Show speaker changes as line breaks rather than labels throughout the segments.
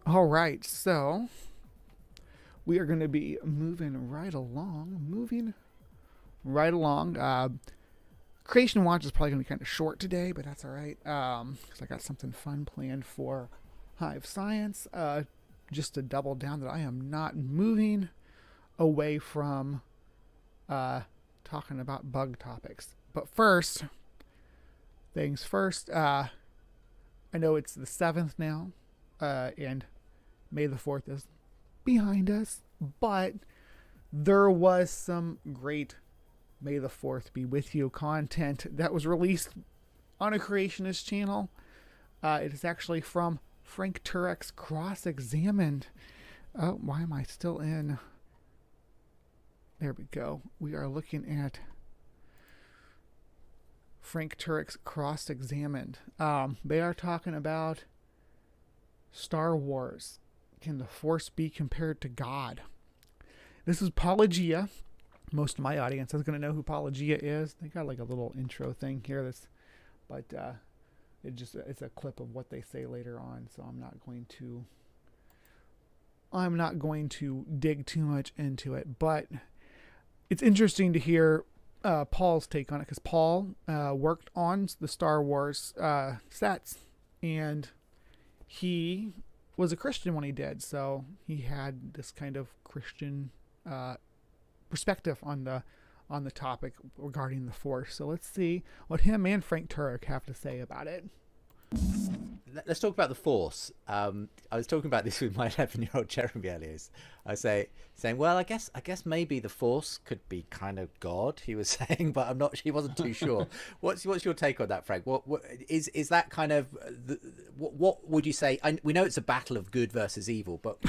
All right, so we are going to be moving right along. Creation Watch is probably going to be kind of short today, but that's all right, because I got something fun planned for HiveScience. Just to double down that I am not moving away from talking about bug topics. But first, things first, I know it's the 7th now, and May the 4th is behind us, but there was some great May the 4th be with you content that was released on a Creationist channel. It is actually from Frank Turek's Cross-Examined. Oh, why am I still in? There we go. We are looking at Frank Turek's Cross-Examined. They are talking about Star Wars. Can the Force be compared to God? This is Apologia. Most of my audience is going to know who Apologia is. They got like a little intro thing here, but it's a clip of what they say later on, so I'm not going to dig too much into it. But it's interesting to hear Paul's take on it, because Paul worked on the Star Wars sets, and he was a Christian when he did, so he had this kind of Christian perspective on the topic regarding the Force. So let's see what him and Frank Turek have to say about it.
Let's talk about the Force. I was talking about this with my 11-year-old Jeremy earlier. I was saying, well, I guess maybe the Force could be kind of God. He was saying, but he wasn't too sure. What's your take on that, Frank? What is that kind of what would you say? We know it's a battle of good versus evil, but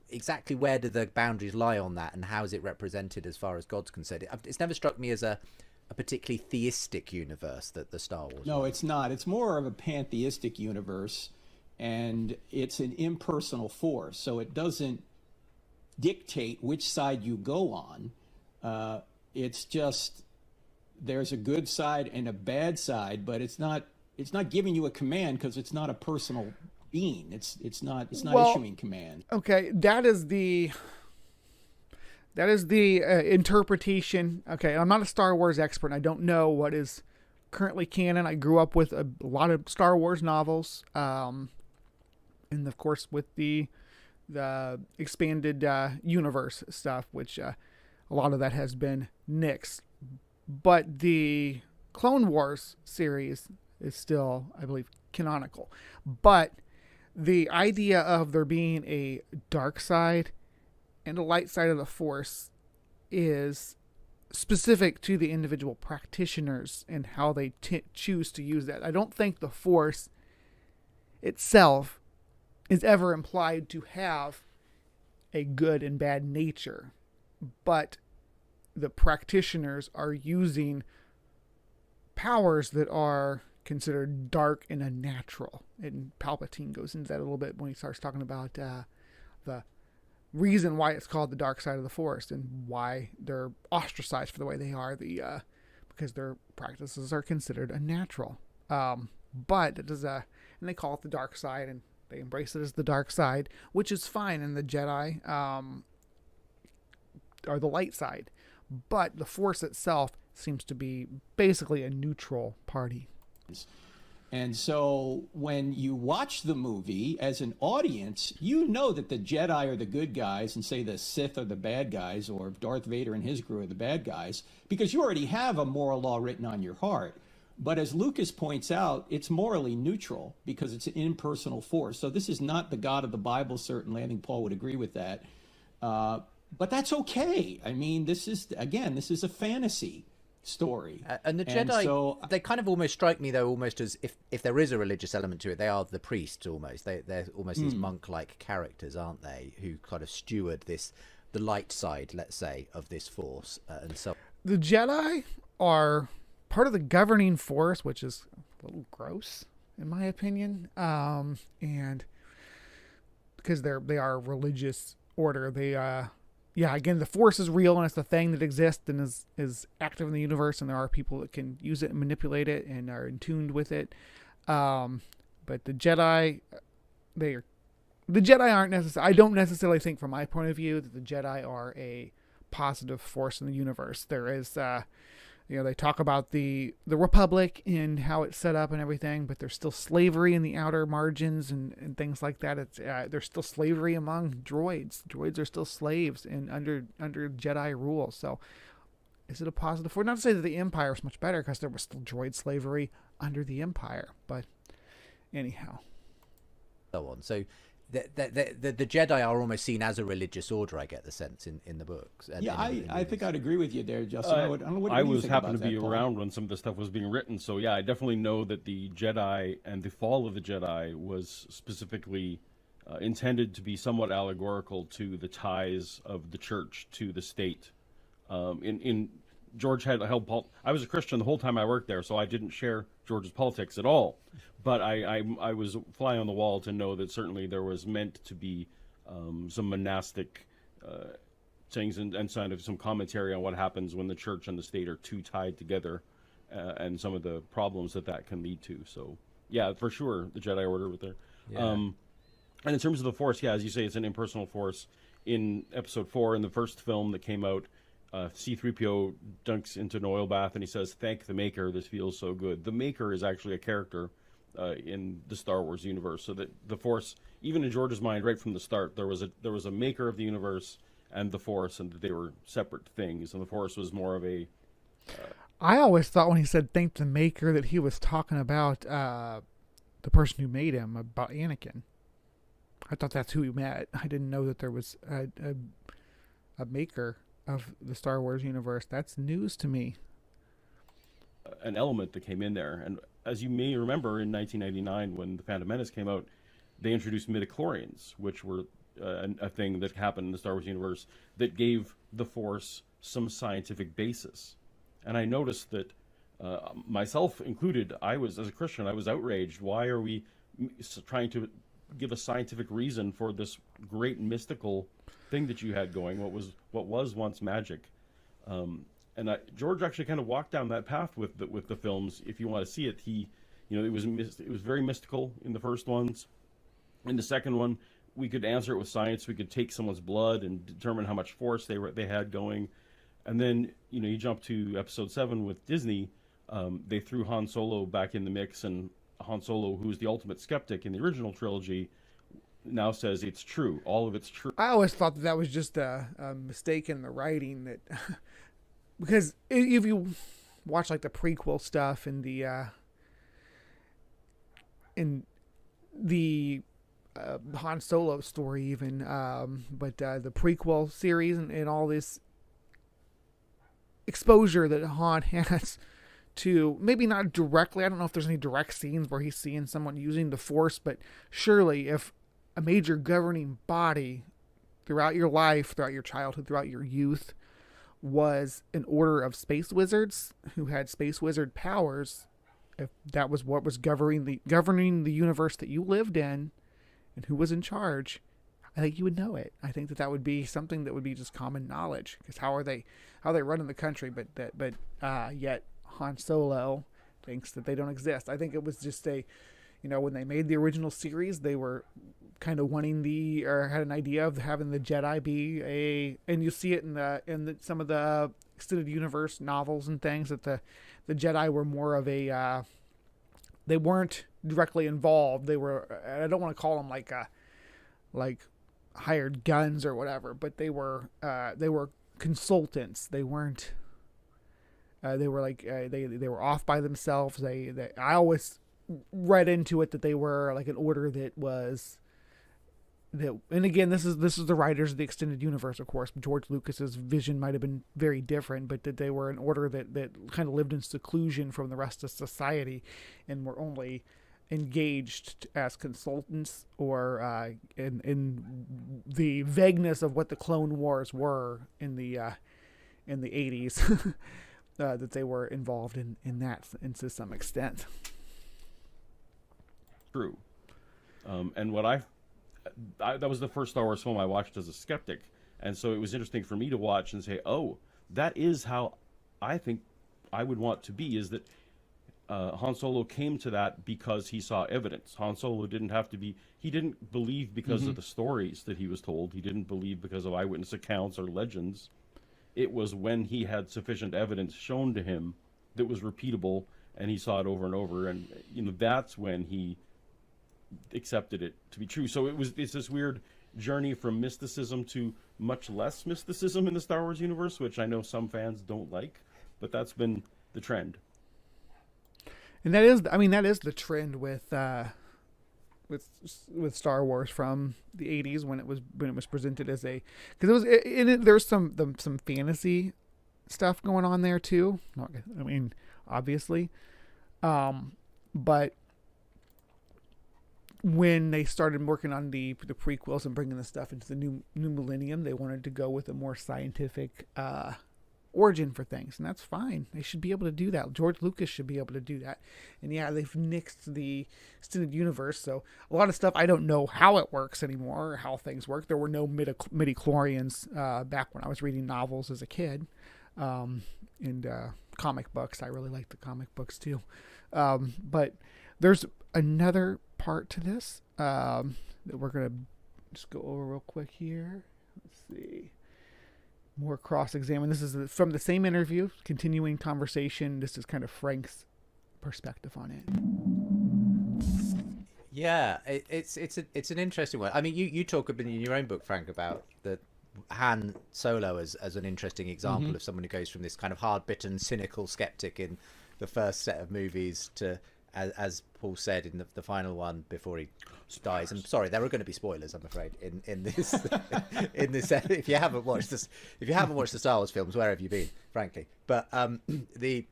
exactly where do the boundaries lie on that, and how is it represented as far as God's concerned? It's never struck me as a particularly theistic universe, that the Star Wars.
No, it's not. It's more of a pantheistic universe, and it's an impersonal force, so it doesn't dictate which side you go on. It's just there's a good side and a bad side, but it's not giving you a command, because it's not a personal being. It's not issuing command.
Okay, that is the interpretation. Okay, I'm not a Star Wars expert, and I don't know what is currently canon. I grew up with a lot of Star Wars novels, and of course with the expanded universe stuff, which a lot of that has been nixed. But the Clone Wars series is still, I believe, canonical. But the idea of there being a dark side and the light side of the Force is specific to the individual practitioners and how they choose to use that. I don't think the Force itself is ever implied to have a good and bad nature, but the practitioners are using powers that are considered dark and unnatural. And Palpatine goes into that a little bit when he starts talking about the reason why it's called the dark side of the Force, and why they're ostracized for the way they are, because their practices are considered unnatural. But it is and they call it the dark side, and they embrace it as the dark side, which is fine. And the Jedi are the light side, but the Force itself seems to be basically a neutral party.
And so when you watch the movie as an audience, you know that the Jedi are the good guys and, say, the Sith are the bad guys, or Darth Vader and his crew are the bad guys, because you already have a moral law written on your heart. But as Lucas points out, it's morally neutral because it's an impersonal force. So this is not the God of the Bible, certainly. I think Paul would agree with that. But that's okay. I mean, this is a fantasy story.
And the Jedi, they kind of almost strike me, though, almost as if there is a religious element to it, they are the priests almost. They're almost these monk-like characters, aren't they, who kind of steward the light side, let's say, of this Force. And so
the Jedi are part of the governing force, which is a little gross, in my opinion. And because they are a religious order, they again, the Force is real, and it's a thing that exists and is active in the universe, and there are people that can use it and manipulate it and are in tune with it. But the Jedi, they The Jedi aren't necessarily. I don't necessarily think, from my point of view, that the Jedi are a positive force in the universe. There is, they talk about the Republic and how it's set up and everything, but there's still slavery in the outer margins and things like that. It's there's still slavery among droids. Droids are still slaves and under Jedi rule. So, is it a positive force? Not to say that the Empire is much better, because there was still droid slavery under the Empire. But anyhow,
so on. So the Jedi are almost seen as a religious order, I get the sense, in the books.
I think I'd agree with you there, Justin. I don't know what
I
you
was
think
happened
about
to be
that, Paul.
around when some of the stuff was being written, so yeah, I definitely know that the Jedi and the fall of the Jedi was specifically intended to be somewhat allegorical to the ties of the church to the state. In George had held I was a Christian the whole time I worked there, so I didn't share George's politics at all. But I was a fly on the wall to know that certainly there was meant to be some monastic things and kind of some commentary on what happens when the church and the state are too tied together, and some of the problems that can lead to. So yeah, for sure, the Jedi Order was there.
Yeah.
And in terms of the Force, yeah, as you say, it's an impersonal force. In Episode 4, in the first film that came out, C-3PO dunks into an oil bath and he says, "Thank the Maker, this feels so good." The Maker is actually a character in the Star Wars universe, so that the Force, even in George's mind, right from the start, there was a maker of the universe and the Force, and that they were separate things, and the Force was more of a...
I always thought when he said "thank the Maker" that he was talking about the person who made him, about Anakin. I thought that's who he meant. I didn't know that there was a maker of the Star Wars universe. That's news to me.
An element that came in there, and as you may remember, in 1999 when The Phantom Menace came out, they introduced midichlorians, which were a thing that happened in the Star Wars universe that gave the Force some scientific basis. And I noticed that, myself included, as a Christian, I was outraged. Why are we trying to give a scientific reason for this great mystical thing that you had going, what was once magic? And George actually kind of walked down that path with the films. If you want to see it, it was very mystical in the first ones. In the second one, we could answer it with science. We could take someone's blood and determine how much force they had going. And then you jump to Episode 7 with Disney. They threw Han Solo back in the mix, and Han Solo, who was the ultimate skeptic in the original trilogy, now says it's true. All of it's true.
I always thought that was just a mistake in the writing, that because if you watch like the prequel stuff and the Han Solo story even, but the prequel series and all this exposure that Han has to, maybe not directly, I don't know if there's any direct scenes where he's seeing someone using the Force, but surely if a major governing body throughout your life, throughout your childhood, throughout your youth, was an order of space wizards who had space wizard powers, if that was what was governing the universe that you lived in and who was in charge, I think you would know it. I think that would be something that would be just common knowledge, because how are they running the country, but yet Han Solo thinks that they don't exist. I think it was just when they made the original series, they were kind of had an idea of having the Jedi be and you see it in some of the extended universe novels and things, that the Jedi were more of they weren't directly involved. They were, I don't want to call them like hired guns or whatever, but they were consultants. They weren't. They were they were off by themselves. I always read into it that they were like an order that was that. And again, this is the writers of the extended universe, of course. George Lucas's vision might have been very different, but that they were an order that kind of lived in seclusion from the rest of society, and were only engaged as consultants or in the vagueness of what the Clone Wars were in the 80s. That they were involved in that, and to some extent.
True. And what that was the first Star Wars film I watched as a skeptic, and so it was interesting for me to watch and say, oh, that is how I think I would want to be, is that Han Solo came to that because he saw evidence. Han Solo didn't have to be, he didn't believe because of the stories that he was told. He didn't believe because of eyewitness accounts or legends. It was when he had sufficient evidence shown to him that was repeatable, and he saw it over and over, and that's when he accepted it to be true. So it's this weird journey from mysticism to much less mysticism in the Star Wars universe, which I know some fans don't like, but that's been the trend.
And that is the trend with Star Wars from the 80s when it was presented as a, because there's some fantasy stuff going on there too. Obviously, but when they started working on the prequels and bringing the stuff into the new millennium, they wanted to go with a more scientific origin for things, and that's fine. They should be able to do that. George Lucas should be able to do that. And yeah, they've nixed the extended universe, so a lot of stuff I don't know how it works anymore or how things work. There were no midichlorians back when I was reading novels as a kid, and comic books. I really like the comic books too, but there's another part to this that we're gonna just go over real quick here. Let's see. More cross-examine. This is from the same interview, continuing conversation. This is kind of Frank's perspective on it.
Yeah, it's an interesting one. I mean, you talk a bit in your own book, Frank, about the Han Solo as an interesting example of someone who goes from this kind of hard-bitten, cynical skeptic in the first set of movies to, as Paul said in the final one before he dies. I'm sorry, there are going to be spoilers, I'm afraid, in this in this. If you haven't watched the Star Wars films, where have you been, frankly? But the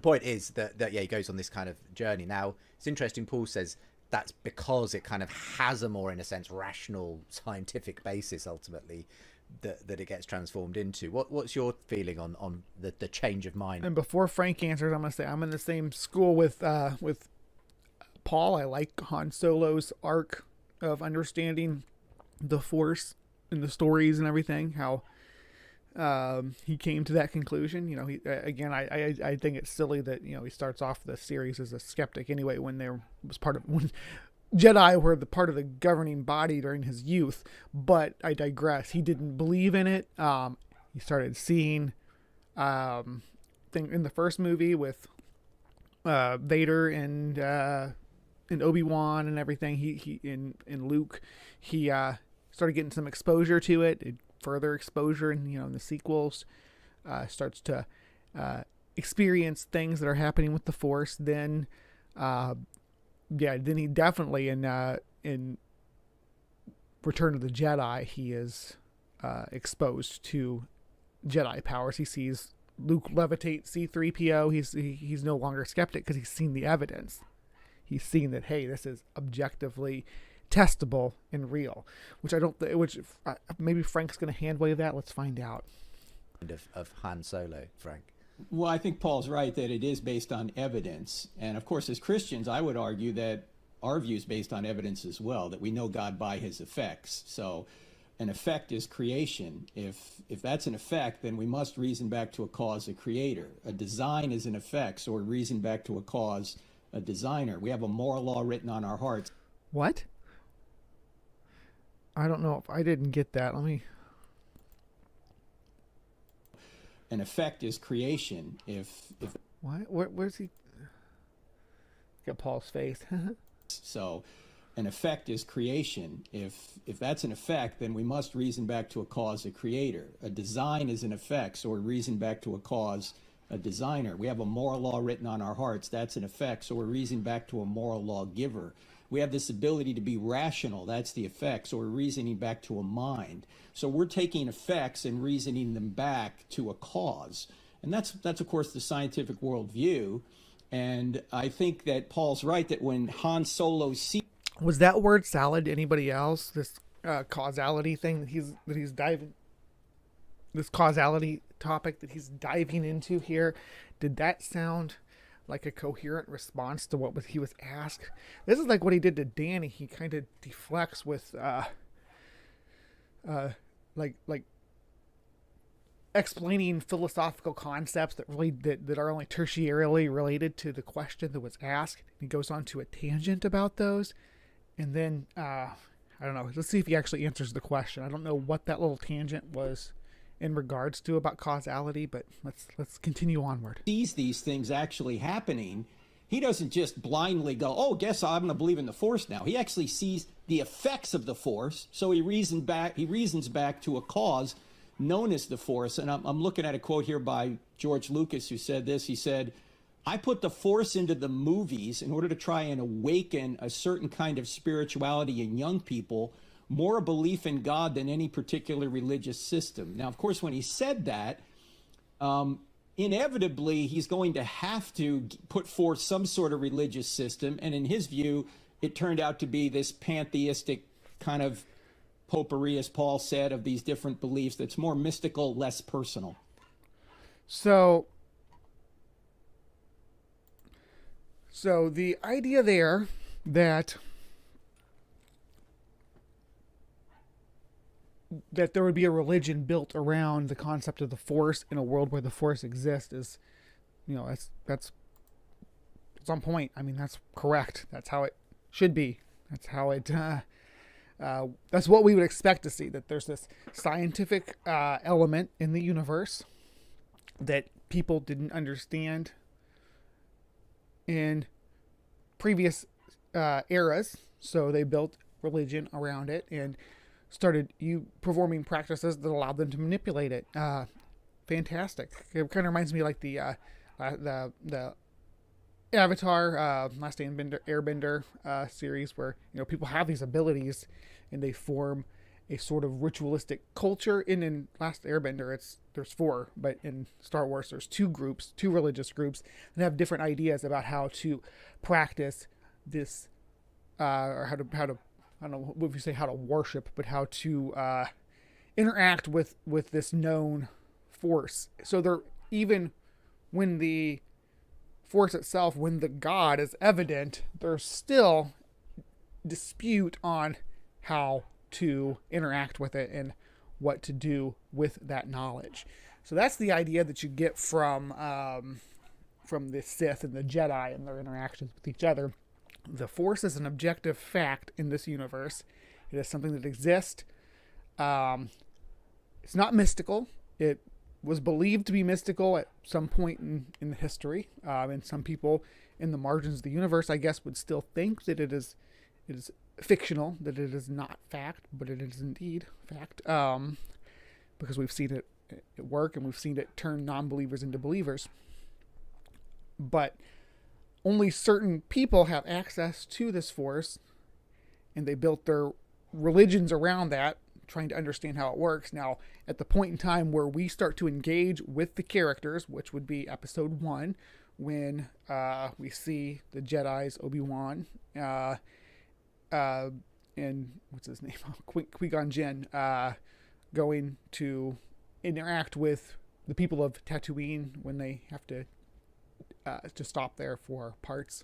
point is that yeah, he goes on this kind of journey. Now it's interesting. Paul says that's because it kind of has a more, in a sense, rational scientific basis ultimately that it gets transformed into. What's your feeling on the change of mind?
And before Frank answers, I'm going to say I'm in the same school with Paul. I like Han Solo's arc of understanding the Force and the stories and everything, how he came to that conclusion. I think it's silly that he starts off the series as a skeptic anyway, when when Jedi were the part of the governing body during his youth. But I digress. He didn't believe in it. He started seeing thing in the first movie with Vader and Obi-Wan and everything. He in Luke, he started getting some exposure to it. Further exposure, and in the sequels, starts to experience things that are happening with the Force. Then then he definitely in Return of the Jedi, he is exposed to Jedi powers. He sees Luke levitate C-3PO. He's no longer a skeptic because he's seen the evidence. He's seen that, hey, this is objectively testable and real, which maybe Frank's going to hand wave that. Let's find out.
Of Han Solo, Frank.
Well, I think Paul's right that it is based on evidence. And of course, as Christians, I would argue that our view is based on evidence as well, that we know God by his effects. So an effect is creation. If that's an effect, then we must reason back to a cause, a creator. A design is an effect, so we reason back to a cause, a designer. We have a moral law written on our hearts.
What? I don't know if I didn't get that. Let me...
An effect is creation. If
what? Where's he? Got Paul's face.
So, an effect is creation. If that's an effect, then we must reason back to a cause, a creator. A design is an effect, so we reason back to a cause, a designer. We have a moral law written on our hearts. That's an effect, so we're reasoning back to a moral law giver. We have this ability to be rational. That's the effect, so we're reasoning back to a mind. So we're taking effects and reasoning them back to a cause. And that's of course, the scientific worldview. And I think that Paul's right that when Han Solo sees...
Was that word salad to anybody else? This causality thing that he's diving... This causality topic that he's diving into here, did that sound like a coherent response to what he was asked? This is like what he did to Danny. He kind of deflects with like explaining philosophical concepts that really that are only tertiarily related to the question that was asked. He goes on to a tangent about those, and then I don't know. Let's see if he actually answers the question. I don't know what that little tangent was in regards to about causality, but let's continue onward.
Sees these things actually happening. He doesn't just blindly go, oh, guess I'm going to believe in the Force now. He actually sees the effects of the Force, so he reasons back to a cause known as the Force. And I'm looking at a quote here by George Lucas, who said this. He said, I put the Force into the movies in order to try and awaken a certain kind of spirituality in young people, more a belief in God than any particular religious system. Now, of course, when he said that, inevitably, he's going to have to put forth some sort of religious system. And in his view, it turned out to be this pantheistic kind of potpourri, as Paul said, of these different beliefs that's more mystical, less personal.
So the idea there that there would be a religion built around the concept of the Force in a world where the Force exists is, that's on point. I mean, that's correct. That's how it should be. That's how it, that's what we would expect to see, that there's this scientific element in the universe that people didn't understand in previous eras. So they built religion around it and started performing practices that allowed them to manipulate it. Fantastic. It kind of reminds me like the Avatar, Last Airbender series, where people have these abilities and they form a sort of ritualistic culture. In Last Airbender, there's 4, but in Star Wars there's 2 religious groups that have different ideas about how to practice this, or how to I don't know if you say how to worship, but how to interact with this known Force. So they're, even when the Force itself, when the God is evident, there's still dispute on how to interact with it and what to do with that knowledge. So that's the idea that you get from the Sith and the Jedi and their interactions with each other. The Force is an objective fact in this universe. It is something that exists. It's not mystical. It was believed to be mystical at some point in the history. And some people in the margins of the universe, I guess, would still think that it is fictional, that it is not fact, but it is indeed fact. Because we've seen it work and we've seen it turn non-believers into believers. But only certain people have access to this Force, and they built their religions around that, trying to understand how it works. Now, at the point in time where we start to engage with the characters, which would be episode 1, when we see the Jedi's Obi-Wan and what's his name, Qui-Gon Jinn, going to interact with the people of Tatooine when they have to stop there for parts.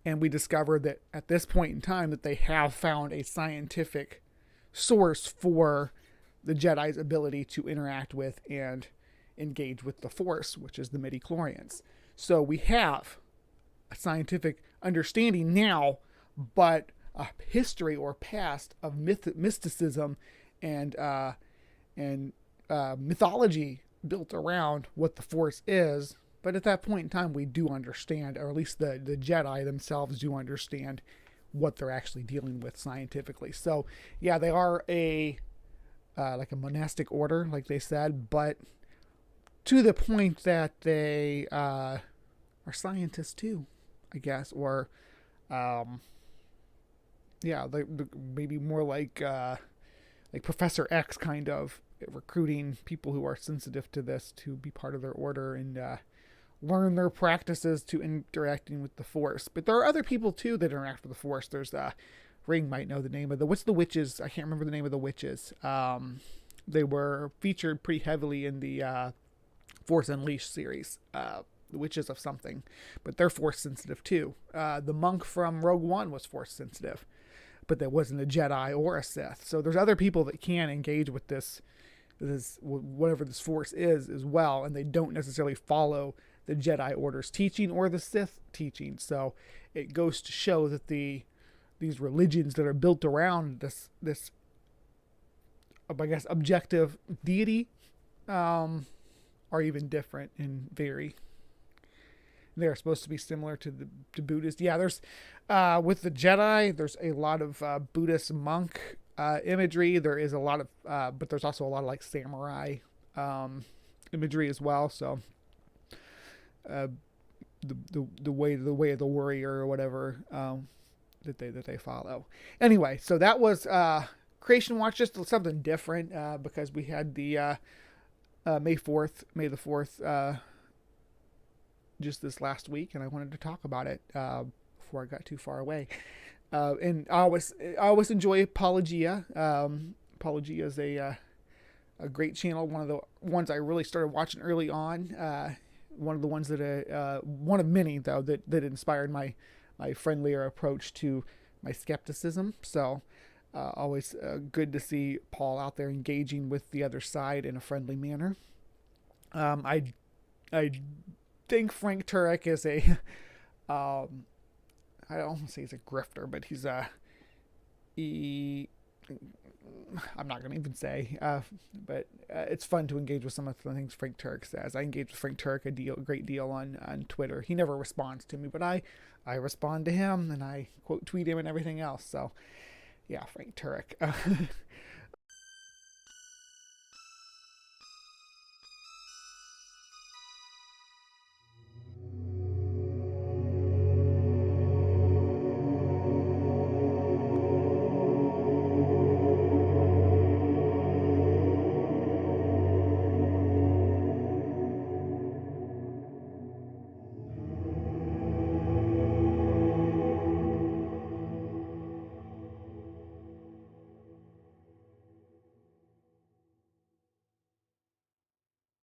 And we discover that at this point in time that they have found a scientific source for the Jedi's ability to interact with and engage with the Force, which is the midi-chlorians. So we have a scientific understanding now, but a history or past of mysticism and mythology built around what the Force is. But at that point in time, we do understand, or at least the Jedi themselves do understand what they're actually dealing with scientifically. So, yeah, they are like a monastic order, like they said, but to the point that they are scientists too, I guess, or they maybe more like Professor X, kind of recruiting people who are sensitive to this to be part of their order and learn their practices to interacting with the Force. But there are other people too that interact with the Force. There's Ring might know the name of what's the witches? I can't remember the name of the witches. They were featured pretty heavily in the Force Unleashed series, the Witches of something, but they're Force sensitive too. The monk from Rogue One was Force sensitive, but there wasn't a Jedi or a Sith. So there's other people that can engage with this whatever this force is as well, and they don't necessarily follow the Jedi Order's teaching or the Sith teaching. So it goes to show that these religions that are built around this I guess objective deity are even different and vary. They're supposed to be similar to Buddhist. Yeah, there's with the Jedi, there's a lot of Buddhist monk imagery. There is a lot of, but there's also a lot of like samurai imagery as well. So the way of the warrior or whatever that they follow. Anyway, so that was CreationWatch, just something different because we had the May the 4th. Just this last week, and I wanted to talk about it before I got too far away. And I always enjoy Apologia. Apologia is a great channel. One of the ones I really started watching early on. One of the ones that one of many though that inspired my friendlier approach to my skepticism. So always good to see Paul out there engaging with the other side in a friendly manner. I think Frank Turek is I don't want to say he's a grifter, but he's I'm not going to even say, but it's fun to engage with some of the things Frank Turek says. I engage with Frank Turek a great deal on Twitter. He never responds to me, but I respond to him and I quote tweet him and everything else. So yeah, Frank Turek.